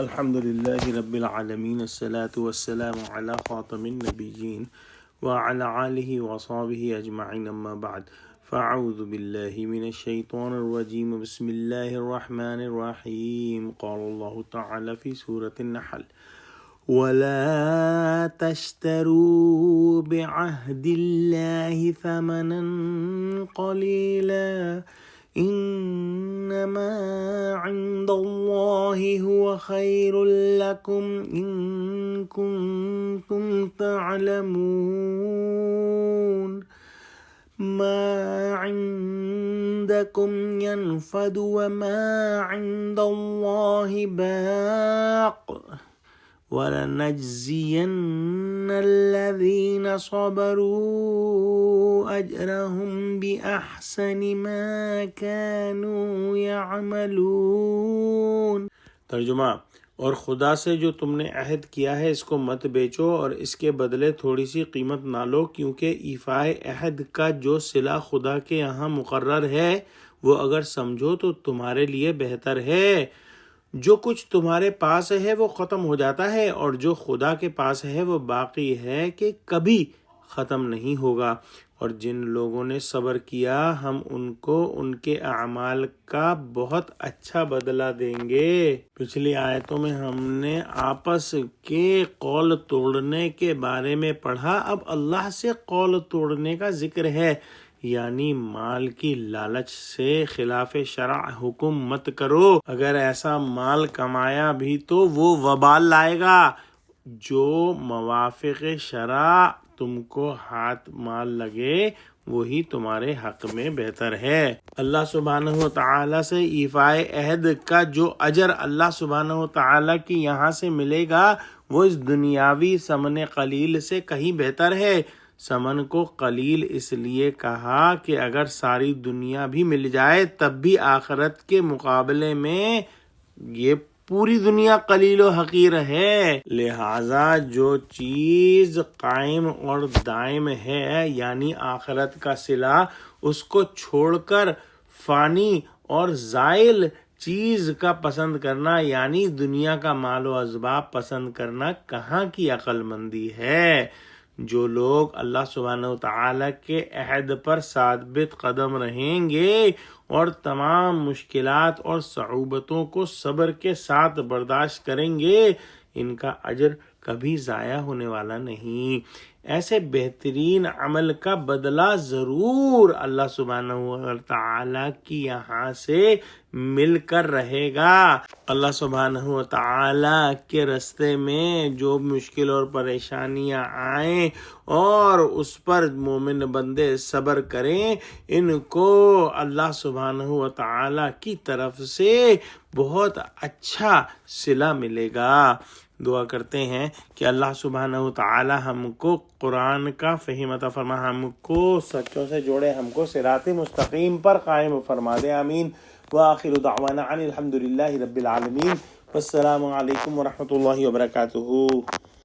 الحمد لله رب العالمين الصلاة والسلام على خاتم النبيين وعلى آله وصحبه أجمعين أما بعد فأعوذ بالله من الشيطان الرجيم بسم الله الرحمن الرحيم قال الله تعالى في سورة النحل ولا تشتروا بعهد الله ثمنا قليلا إنما عند الله هو خير لكم إن كنتم تعلمون ما عندكم ينفد وما عند الله باق ولنجزين الذين صبروا أجرهم بأحسن ما كانوا يعملون۔ ترجمہ: اور خدا سے جو تم نے عہد کیا ہے اس کو مت بیچو اور اس کے بدلے تھوڑی سی قیمت نہ لو، کیونکہ ایفائے عہد کا جو صلہ خدا کے یہاں مقرر ہے وہ اگر سمجھو تو تمہارے لیے بہتر ہے۔ جو کچھ تمہارے پاس ہے وہ ختم ہو جاتا ہے اور جو خدا کے پاس ہے وہ باقی ہے کہ کبھی ختم نہیں ہوگا، اور جن لوگوں نے صبر کیا ہم ان کو ان کے اعمال کا بہت اچھا بدلہ دیں گے۔ پچھلی آیتوں میں ہم نے آپس کے قول توڑنے کے بارے میں پڑھا، اب اللہ سے قول توڑنے کا ذکر ہے، یعنی مال کی لالچ سے خلاف شرع حکم مت کرو، اگر ایسا مال کمایا بھی تو وہ وبال لائے گا۔ جو موافق شرع تم کو ہاتھ مال لگے وہی تمہارے حق میں بہتر ہے۔ اللہ سبحانہ و تعالیٰ سے ایفائے عہد کا جو اجر اللہ سبحانہ و تعالیٰ کی یہاں سے ملے گا وہ اس دنیاوی ثمن قلیل سے کہیں بہتر ہے۔ ثمن کو قلیل اس لیے کہا کہ اگر ساری دنیا بھی مل جائے تب بھی آخرت کے مقابلے میں یہ پوری دنیا قلیل و حقیر ہے، لہٰذا جو چیز قائم اور دائم ہے یعنی آخرت کا صلہ، اس کو چھوڑ کر فانی اور زائل چیز کا پسند کرنا یعنی دنیا کا مال و اسباب پسند کرنا کہاں کی عقل مندی ہے۔ جو لوگ اللہ سبحانہ و تعالیٰ کے عہد پر ثابت قدم رہیں گے اور تمام مشکلات اور صعوبتوں کو صبر کے ساتھ برداشت کریں گے، ان کا اجر کبھی ضائع ہونے والا نہیں۔ ایسے بہترین عمل کا بدلہ ضرور اللہ سبحانہ و تعالیٰ کی یہاں سے مل کر رہے گا۔ اللہ سبحانہ و تعالیٰ کے راستے میں جو مشکل اور پریشانیاں آئیں اور اس پر مومن بندے صبر کریں، ان کو اللہ سبحانہ و تعالیٰ کی طرف سے بہت اچھا صلہ ملے گا۔ دعا کرتے ہیں کہ اللہ سبحانہ و تعالی ہم کو قرآن کا فہم عطا فرما، ہم کو سچوں سے جوڑے، ہم کو صراط مستقیم پر قائم فرما دے، آمین۔ وآخر دعوانا الحمد للہ رب العالمین، والسلام علیکم ورحمۃ اللہ وبرکاتہ۔